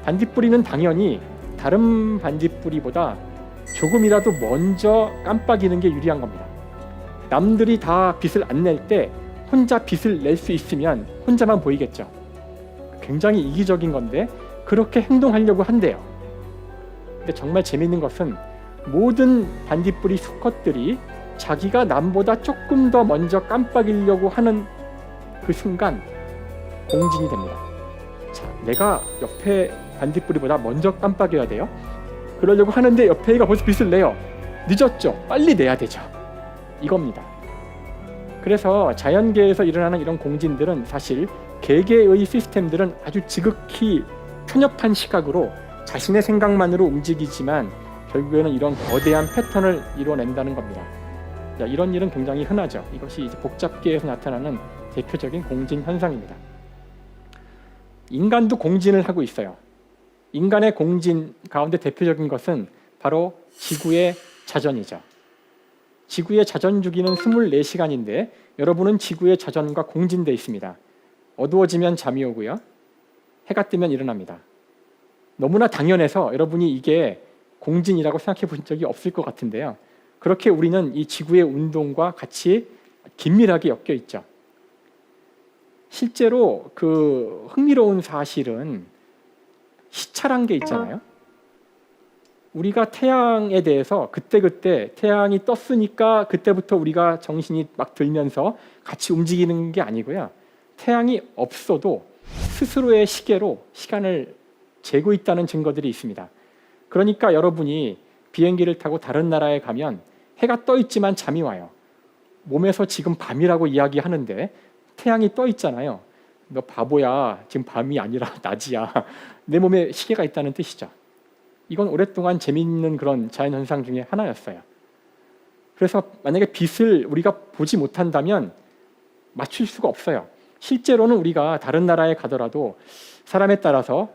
반딧불이는 당연히 다른 반딧불이보다 조금이라도 먼저 깜빡이는 게 유리한 겁니다. 남들이 다 빚을 안 낼 때 혼자 빚을 낼 수 있으면 혼자만 보이겠죠. 굉장히 이기적인 건데 그렇게 행동하려고 한대요. 근데 정말 재미있는 것은 모든 반딧불이 수컷들이 자기가 남보다 조금 더 먼저 깜빡이려고 하는 그 순간 공진이 됩니다. 자, 내가 옆에 반딧불이보다 먼저 깜빡여야 돼요. 그러려고 하는데 옆에 애가 벌써 빚을 내요. 늦었죠. 빨리 내야 되죠. 이겁니다. 그래서 자연계에서 일어나는 이런 공진들은 사실 개개의 시스템들은 아주 지극히 편협한 시각으로 자신의 생각만으로 움직이지만 결국에는 이런 거대한 패턴을 이뤄낸다는 겁니다. 자, 이런 일은 굉장히 흔하죠. 이것이 이제 복잡계에서 나타나는 대표적인 공진 현상입니다. 인간도 공진을 하고 있어요. 인간의 공진 가운데 대표적인 것은 바로 지구의 자전이죠. 지구의 자전 주기는 24시간인데 여러분은 지구의 자전과 공진돼 있습니다. 어두워지면 잠이 오고요. 해가 뜨면 일어납니다. 너무나 당연해서 여러분이 이게 공진이라고 생각해 본 적이 없을 것 같은데요. 그렇게 우리는 이 지구의 운동과 같이 긴밀하게 엮여 있죠. 실제로 그 흥미로운 사실은 시차란 게 있잖아요. 우리가 태양에 대해서 그때그때 태양이 떴으니까 그때부터 우리가 정신이 막 들면서 같이 움직이는 게 아니고요. 태양이 없어도 스스로의 시계로 시간을 재고 있다는 증거들이 있습니다. 그러니까 여러분이 비행기를 타고 다른 나라에 가면 해가 떠 있지만 잠이 와요. 몸에서 지금 밤이라고 이야기하는데 태양이 떠 있잖아요. 너 바보야. 지금 밤이 아니라 낮이야. 내 몸에 시계가 있다는 뜻이죠. 이건 오랫동안 재미있는 그런 자연현상 중에 하나였어요. 그래서 만약에 빛을 우리가 보지 못한다면 맞출 수가 없어요. 실제로는 우리가 다른 나라에 가더라도 사람에 따라서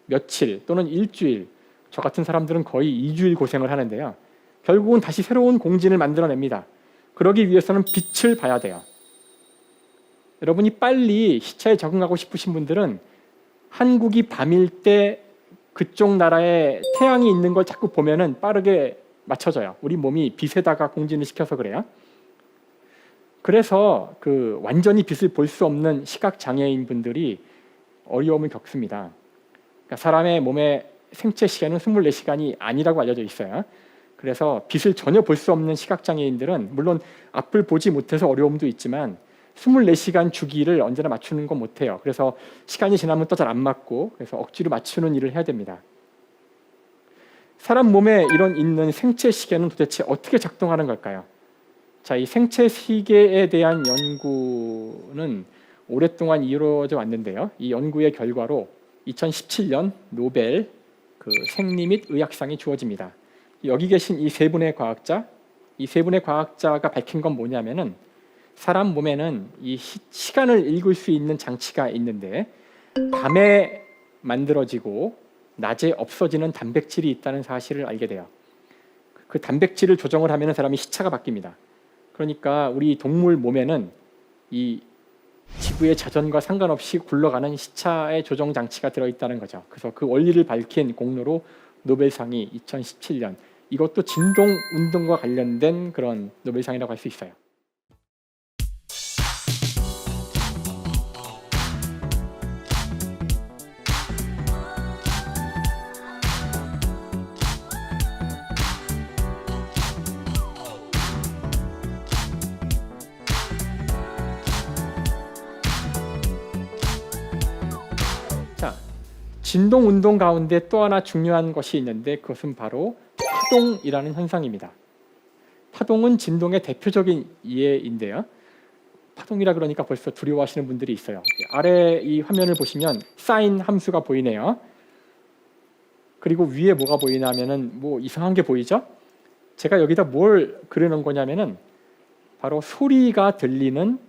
며칠 또는 일주일, 저 같은 사람들은 거의 2주일 고생을 하는데요. 결국은 다시 새로운 공진을 만들어냅니다. 그러기 위해서는 빛을 봐야 돼요. 여러분이 빨리 시차에 적응하고 싶으신 분들은 한국이 밤일 때 그쪽 나라에 태양이 있는 걸 자꾸 보면은 빠르게 맞춰져요. 우리 몸이 빛에다가 공진을 시켜서 그래요. 그래서 그 완전히 빛을 볼 수 없는 시각 장애인 분들이 어려움을 겪습니다. 그러니까 사람의 몸의 생체 시간은 24시간이 아니라고 알려져 있어요. 그래서 빛을 전혀 볼 수 없는 시각 장애인들은 물론 앞을 보지 못해서 어려움도 있지만 24시간 주기를 언제나 맞추는 건 못해요. 그래서 시간이 지나면 또 잘 안 맞고 그래서 억지로 맞추는 일을 해야 됩니다. 사람 몸에 이런 있는 생체 시계는 도대체 어떻게 작동하는 걸까요? 자, 이 생체 시계에 대한 연구는 오랫동안 이루어져 왔는데요. 이 연구의 결과로 2017년 노벨 생리 및 의학상이 주어집니다. 여기 계신 이 세 분의 과학자, 이 세 분의 과학자가 밝힌 건 뭐냐면은 사람 몸에는 이 시간을 읽을 수 있는 장치가 있는데 밤에 만들어지고 낮에 없어지는 단백질이 있다는 사실을 알게 돼요. 그 단백질을 조정을 하면 사람이 시차가 바뀝니다. 그러니까 우리 동물 몸에는 이 지구의 자전과 상관없이 굴러가는 시차의 조정 장치가 들어있다는 거죠. 그래서 그 원리를 밝힌 공로로 노벨상이 2017년, 이것도 진동 운동과 관련된 그런 노벨상이라고 할 수 있어요. 자, 진동 운동 가운데 또 하나 중요한 것이 있는데 그것은 바로 파동이라는 현상입니다. 파동은 진동의 대표적인 예인데요. 파동이라 그러니까 벌써 두려워하시는 분들이 있어요. 아래 이 화면을 보시면 사인 함수가 보이네요. 그리고 위에 뭐가 보이나 하면은 뭐 이상한 게 보이죠? 제가 여기다 뭘 그려놓은 거냐면은 바로 소리가 들리는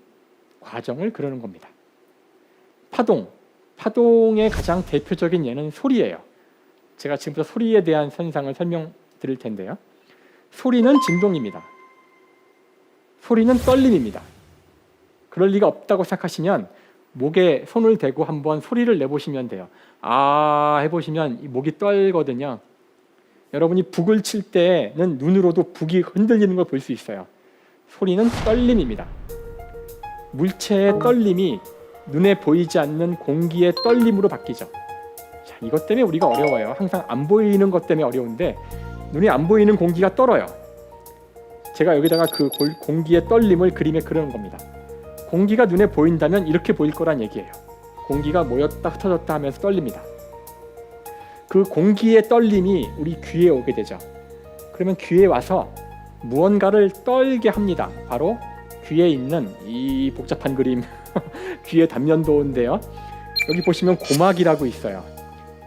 과정을 그려놓은 겁니다. 파동의 가장 대표적인 예는 소리예요. 제가 지금부터 소리에 대한 현상을 설명드릴 텐데요. 소리는 진동입니다. 소리는 떨림입니다. 그럴 리가 없다고 생각하시면 목에 손을 대고 한번 소리를 내보시면 돼요. 아 해보시면 이 목이 떨거든요. 여러분이 북을 칠 때는 눈으로도 북이 흔들리는 걸 볼 수 있어요. 소리는 떨림입니다. 물체의 떨림이 눈에 보이지 않는 공기의 떨림으로 바뀌죠. 자, 이것 때문에 우리가 어려워요. 항상 안 보이는 것 때문에 어려운데 눈에 안 보이는 공기가 떨어요. 제가 여기다가 그 공기의 떨림을 그림에 그리는 겁니다. 공기가 눈에 보인다면 이렇게 보일 거란 얘기예요. 공기가 모였다 흩어졌다 하면서 떨립니다. 그 공기의 떨림이 우리 귀에 오게 되죠. 그러면 귀에 와서 무언가를 떨게 합니다. 바로 귀에 있는 이 복잡한 그림 귀에 단면도인데요. 여기 보시면 고막이라고 있어요.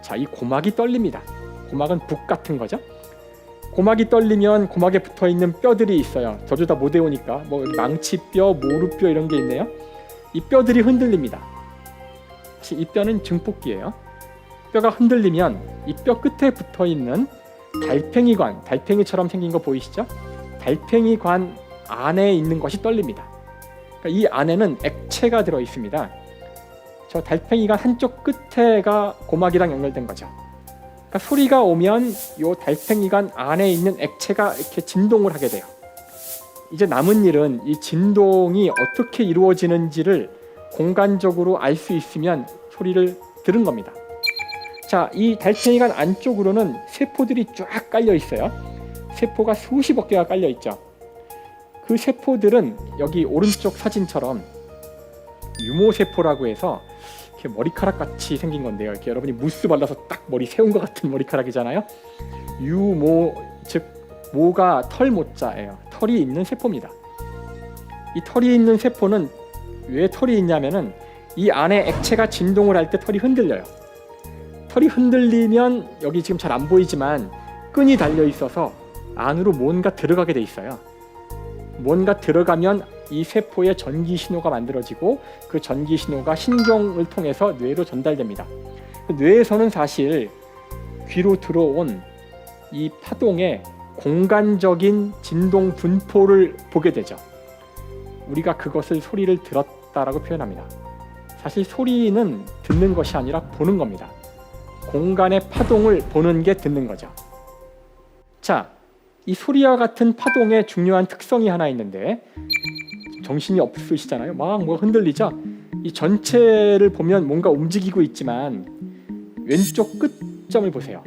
자, 이 고막이 떨립니다. 고막은 북 같은 거죠. 고막이 떨리면 고막에 붙어있는 뼈들이 있어요. 저주 다 못 외우니까 뭐 망치뼈, 모루뼈 이런 게 있네요. 이 뼈들이 흔들립니다. 사실 이 뼈는 증폭기예요. 뼈가 흔들리면 이 뼈 끝에 붙어있는 달팽이관, 달팽이처럼 생긴 거 보이시죠? 달팽이관 안에 있는 것이 떨립니다. 그러니까 이 안에는 액체가 들어있습니다. 저 달팽이관 한쪽 끝에가 고막이랑 연결된 거죠. 그러니까 소리가 오면 이 달팽이관 안에 있는 액체가 이렇게 진동을 하게 돼요. 이제 남은 일은 이 진동이 어떻게 이루어지는지를 공간적으로 알 수 있으면 소리를 들은 겁니다. 자, 이 달팽이관 안쪽으로는 세포들이 쫙 깔려 있어요. 세포가 수십억 개가 깔려 있죠. 그 세포들은 여기 오른쪽 사진처럼 유모세포라고 해서 이렇게 머리카락 같이 생긴 건데요. 이렇게 여러분이 무스 발라서 딱 머리 세운 것 같은 머리카락이잖아요. 유모, 즉 모가 털 모자예요. 털이 있는 세포입니다. 이 털이 있는 세포는 왜 털이 있냐면은 이 안에 액체가 진동을 할 때 털이 흔들려요. 털이 흔들리면 여기 지금 잘 안 보이지만 끈이 달려 있어서 안으로 뭔가 들어가게 돼 있어요. 뭔가 들어가면 이 세포에 전기 신호가 만들어지고 그 전기 신호가 신경을 통해서 뇌로 전달됩니다. 뇌에서는 사실 귀로 들어온 이 파동의 공간적인 진동 분포를 보게 되죠. 우리가 그것을 소리를 들었다라고 표현합니다. 사실 소리는 듣는 것이 아니라 보는 겁니다. 공간의 파동을 보는 게 듣는 거죠. 자, 이 소리와 같은 파동의 중요한 특성이 하나 있는데 정신이 없으시잖아요. 막 뭐 흔들리죠. 이 전체를 보면 뭔가 움직이고 있지만 왼쪽 끝점을 보세요.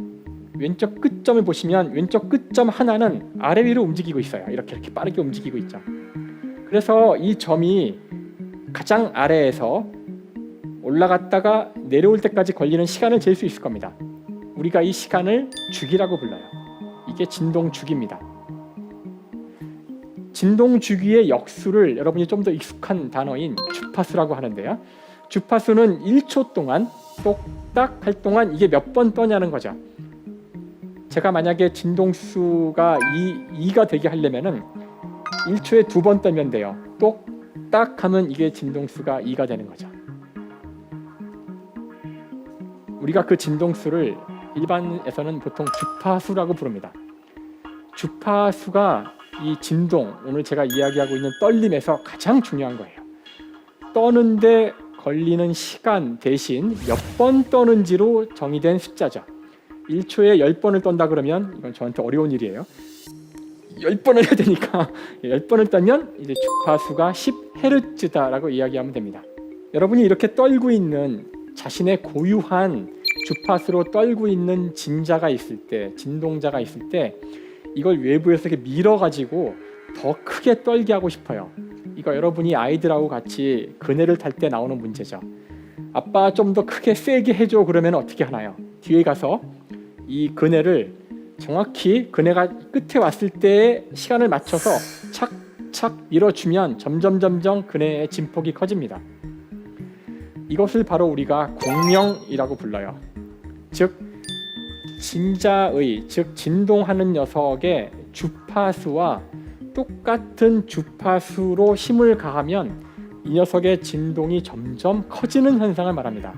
왼쪽 끝점을 보시면 왼쪽 끝점 하나는 아래 위로 움직이고 있어요. 이렇게 빠르게 움직이고 있죠. 그래서 이 점이 가장 아래에서 올라갔다가 내려올 때까지 걸리는 시간을 잴 수 있을 겁니다. 우리가 이 시간을 주기라고 불러요. 이게 진동 주기입니다. 진동 주기의 역수를 여러분이 좀 더 익숙한 단어인 주파수라고 하는데요. 주파수는 1초 동안 똑딱 할 동안 이게 몇 번 떠냐는 거죠. 제가 만약에 진동수가 2가 되게 하려면은 1초에 2번 떠면 돼요. 똑딱 하면 이게 진동수가 2가 되는 거죠. 우리가 그 진동수를 일반에서는 보통 주파수라고 부릅니다. 주파수가 이 진동, 오늘 제가 이야기하고 있는 떨림에서 가장 중요한 거예요. 떠는데 걸리는 시간 대신 몇 번 떠는지로 정의된 숫자죠. 1초에 10번을 떤다 그러면 이건 저한테 어려운 일이에요. 10번을 해야 되니까 10번을 떠면 이제 주파수가 10Hz다라고 이야기하면 됩니다. 여러분이 이렇게 떨고 있는 자신의 고유한 주파수로 떨고 있는 진자가 있을 때, 진동자가 있을 때 이걸 외부에서 이렇게 밀어가지고 더 크게 떨게 하고 싶어요. 이거 여러분이 아이들하고 같이 그네를 탈 때 나오는 문제죠. 아빠 좀 더 크게 세게 해줘 그러면 어떻게 하나요? 뒤에 가서 이 그네를 정확히 그네가 끝에 왔을 때의 시간을 맞춰서 착착 밀어주면 점점 그네의 진폭이 커집니다. 이것을 바로 우리가 공명이라고 불러요. 즉 진자의, 즉 진동하는 녀석의 주파수와 똑같은 주파수로 힘을 가하면 이 녀석의 진동이 점점 커지는 현상을 말합니다.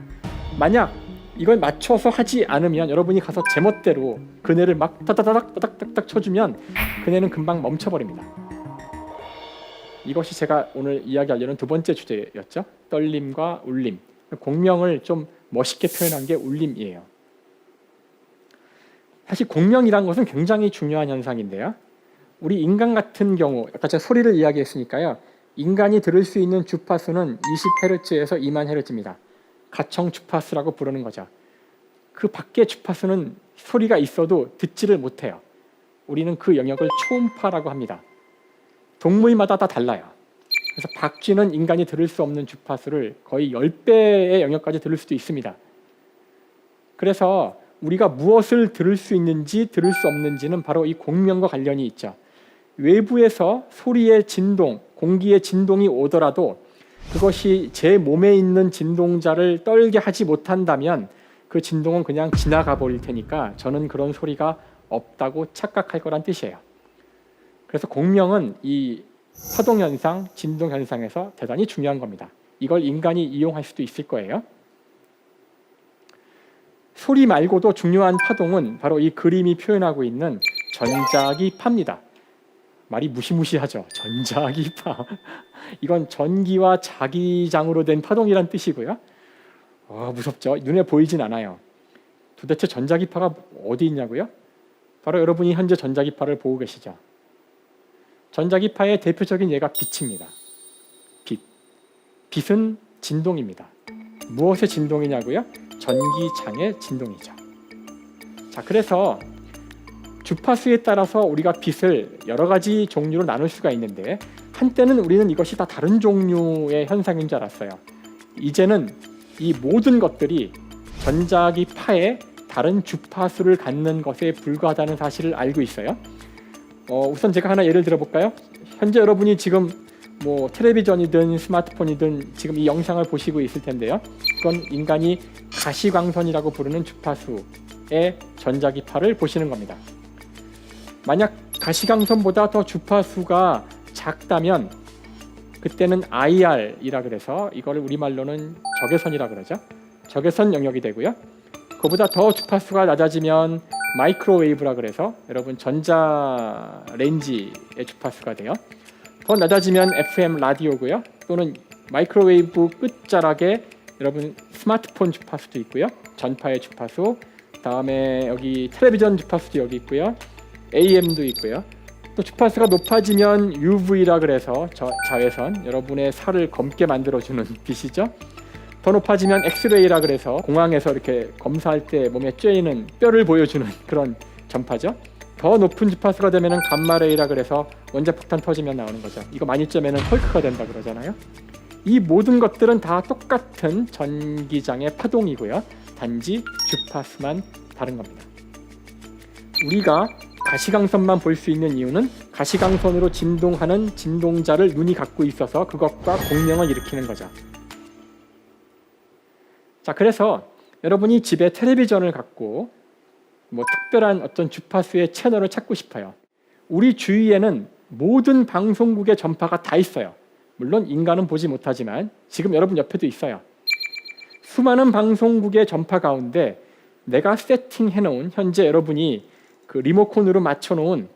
만약 이걸 맞춰서 하지 않으면 여러분이 가서 제멋대로 그네를 막 따닥따닥 쳐주면 그네는 금방 멈춰버립니다. 이것이 제가 오늘 이야기하려는 두 번째 주제였죠. 떨림과 울림. 공명을 좀 멋있게 표현한 게 울림이에요. 사실 공명이란 것은 굉장히 중요한 현상인데요. 우리 인간 같은 경우 아까 제가 소리를 이야기했으니까요. 인간이 들을 수 있는 주파수는 20Hz에서 20,000Hz입니다. 가청 주파수라고 부르는 거죠. 그 밖의 주파수는 소리가 있어도 듣지를 못해요. 우리는 그 영역을 초음파라고 합니다. 동물마다 다 달라요. 그래서 박쥐는 인간이 들을 수 없는 주파수를 거의 10배의 영역까지 들을 수도 있습니다. 그래서 우리가 무엇을 들을 수 있는지 들을 수 없는지는 바로 이 공명과 관련이 있죠. 외부에서 소리의 진동, 공기의 진동이 오더라도 그것이 제 몸에 있는 진동자를 떨게 하지 못한다면 그 진동은 그냥 지나가 버릴 테니까 저는 그런 소리가 없다고 착각할 거란 뜻이에요. 그래서 공명은 이 파동현상, 진동현상에서 대단히 중요한 겁니다. 이걸 인간이 이용할 수도 있을 거예요. 소리 말고도 중요한 파동은 바로 이 그림이 표현하고 있는 전자기파입니다. 말이 무시무시하죠. 전자기파. 이건 전기와 자기장으로 된 파동이란 뜻이고요. 무섭죠. 눈에 보이진 않아요. 도대체 전자기파가 어디 있냐고요? 바로 여러분이 현재 전자기파를 보고 계시죠. 전자기파의 대표적인 예가 빛입니다. 빛. 빛은 진동입니다. 무엇의 진동이냐고요? 전기장의 진동이죠. 자, 그래서 주파수에 따라서 우리가 빛을 여러 가지 종류로 나눌 수가 있는데 한때는 우리는 이것이 다 다른 종류의 현상인 줄 알았어요. 이제는 이 모든 것들이 전자기파의 다른 주파수를 갖는 것에 불과하다는 사실을 알고 있어요. 우선 제가 하나 예를 들어볼까요? 현재 여러분이 지금 텔레비전이든 스마트폰이든 지금 이 영상을 보시고 있을 텐데요. 그건 인간이 가시광선이라고 부르는 주파수의 전자기파를 보시는 겁니다. 만약 가시광선보다 더 주파수가 작다면 그때는 IR이라 그래서 이걸 우리말로는 적외선이라 그러죠. 적외선 영역이 되고요. 그보다 더 주파수가 낮아지면 마이크로웨이브라 그래서 여러분 전자레인지의 주파수가 돼요. 더 낮아지면 FM 라디오고요. 또는 마이크로웨이브 끝자락에 여러분 스마트폰 주파수도 있고요. 전파의 주파수, 다음에 여기 텔레비전 주파수도 여기 있고요. AM도 있고요. 또 주파수가 높아지면 UV라 그래서 자외선, 여러분의 살을 검게 만들어주는 빛이죠. 더 높아지면 엑스레이라 그래서 공항에서 이렇게 검사할 때 몸에 쬐이는 뼈를 보여주는 그런 전파죠. 더 높은 주파수가 되면 감마레이라 그래서 원자폭탄 터지면 나오는 거죠. 이거 많이 쬐면 헐크가 된다 그러잖아요. 이 모든 것들은 다 똑같은 전기장의 파동이고요. 단지 주파수만 다른 겁니다. 우리가 가시광선만 볼 수 있는 이유는 가시광선으로 진동하는 진동자를 눈이 갖고 있어서 그것과 공명을 일으키는 거죠. 자, 그래서 여러분이 집에 텔레비전을 갖고 특별한 어떤 주파수의 채널을 찾고 싶어요. 우리 주위에는 모든 방송국의 전파가 다 있어요. 물론 인간은 보지 못하지만 지금 여러분 옆에도 있어요. 수많은 방송국의 전파 가운데 내가 세팅해 놓은 현재 여러분이 그 리모컨으로 맞춰 놓은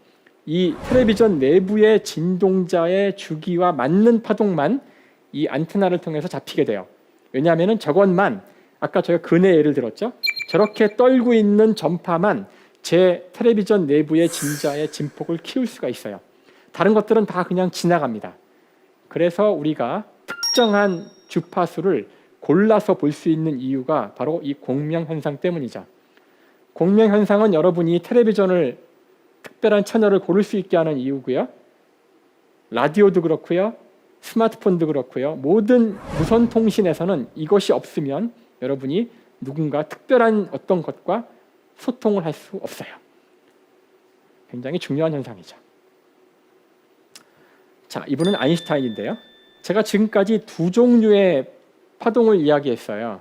이 텔레비전 내부의 진동자의 주기와 맞는 파동만 이 안테나를 통해서 잡히게 돼요. 왜냐하면 저것만 아까 제가 근의 예를 들었죠. 저렇게 떨고 있는 전파만 제 텔레비전 내부의 진자의 진폭을 키울 수가 있어요. 다른 것들은 다 그냥 지나갑니다. 그래서 우리가 특정한 주파수를 골라서 볼 수 있는 이유가 바로 이 공명현상 때문이죠. 공명현상은 여러분이 텔레비전을 특별한 채널을 고를 수 있게 하는 이유고요. 라디오도 그렇고요. 스마트폰도 그렇고요. 모든 무선통신에서는 이것이 없으면 여러분이 누군가 특별한 어떤 것과 소통을 할 수 없어요. 굉장히 중요한 현상이죠. 자, 이분은 아인슈타인인데요. 제가 지금까지 두 종류의 파동을 이야기했어요.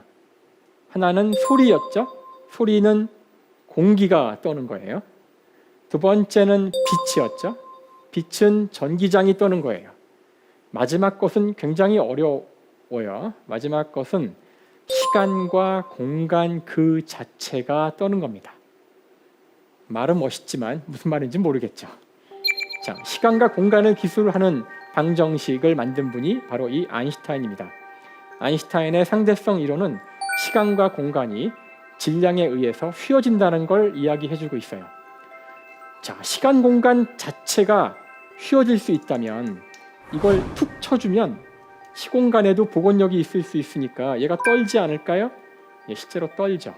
하나는 소리였죠. 소리는 공기가 떠는 거예요. 두 번째는 빛이었죠. 빛은 전기장이 떠는 거예요. 마지막 것은 굉장히 어려워요. 마지막 것은 시간과 공간 그 자체가 떠는 겁니다. 말은 멋있지만 무슨 말인지 모르겠죠. 자, 시간과 공간을 기술하는 방정식을 만든 분이 바로 이 아인슈타인입니다. 아인슈타인의 상대성 이론은 시간과 공간이 질량에 의해서 휘어진다는 걸 이야기해주고 있어요. 자, 시간 공간 자체가 휘어질 수 있다면 이걸 툭 쳐주면 시공간에도 복원력이 있을 수 있으니까 얘가 떨지 않을까요? 예, 실제로 떨죠.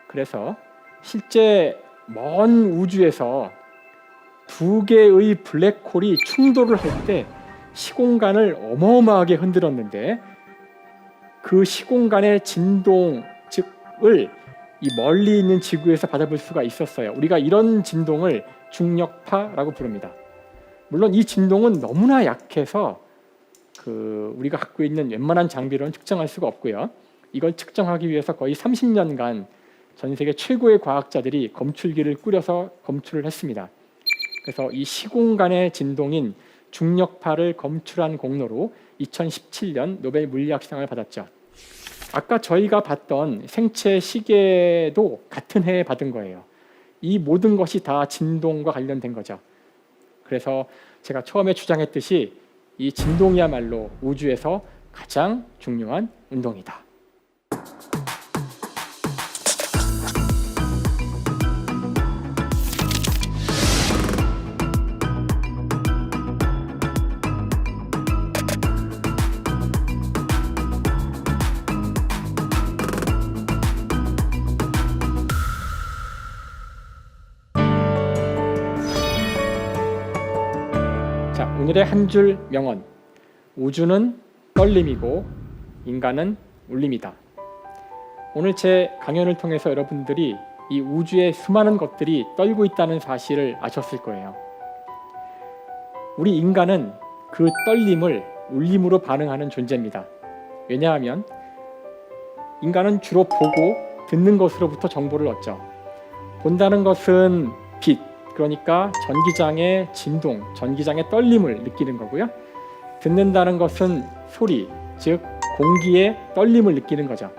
그래서 실제 먼 우주에서 두 개의 블랙홀이 충돌을 할 때 시공간을 어마어마하게 흔들었는데 그 시공간의 진동 즉을 이 멀리 있는 지구에서 받아볼 수가 있었어요. 우리가 이런 진동을 중력파라고 부릅니다. 물론 이 진동은 너무나 약해서 우리가 갖고 있는 웬만한 장비로는 측정할 수가 없고요. 이걸 측정하기 위해서 거의 30년간 전 세계 최고의 과학자들이 검출기를 꾸려서 검출을 했습니다. 그래서 이 시공간의 진동인 중력파를 검출한 공로로 2017년 노벨 물리학상을 받았죠. 아까 저희가 봤던 생체 시계도 같은 해에 받은 거예요. 이 모든 것이 다 진동과 관련된 거죠. 그래서 제가 처음에 주장했듯이 이 진동이야말로 우주에서 가장 중요한 운동이다. 자, 오늘의 한 줄 명언. 우주는 떨림이고 인간은 울림이다. 오늘 제 강연을 통해서 여러분들이 이 우주의 수많은 것들이 떨고 있다는 사실을 아셨을 거예요. 우리 인간은 그 떨림을 울림으로 반응하는 존재입니다. 왜냐하면 인간은 주로 보고 듣는 것으로부터 정보를 얻죠. 본다는 것은 빛, 그러니까 전기장의 진동, 전기장의 떨림을 느끼는 거고요. 듣는다는 것은 소리, 즉 공기의 떨림을 느끼는 거죠.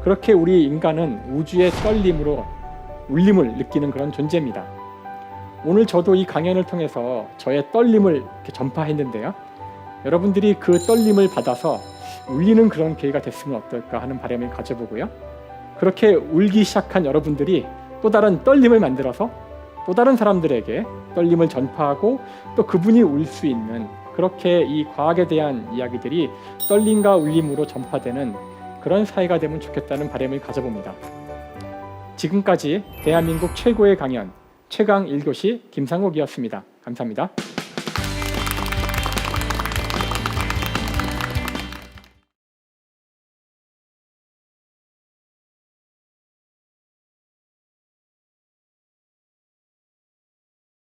그렇게 우리 인간은 우주의 떨림으로 울림을 느끼는 그런 존재입니다. 오늘 저도 이 강연을 통해서 저의 떨림을 이렇게 전파했는데요. 여러분들이 그 떨림을 받아서 울리는 그런 계기가 됐으면 어떨까 하는 바람을 가져보고요. 그렇게 울기 시작한 여러분들이 또 다른 떨림을 만들어서 또 다른 사람들에게 떨림을 전파하고 또 그분이 울 수 있는, 그렇게 이 과학에 대한 이야기들이 떨림과 울림으로 전파되는 그런 사회가 되면 좋겠다는 바람을 가져봅니다. 지금까지 대한민국 최고의 강연 최강 1교시 김상욱이었습니다. 감사합니다.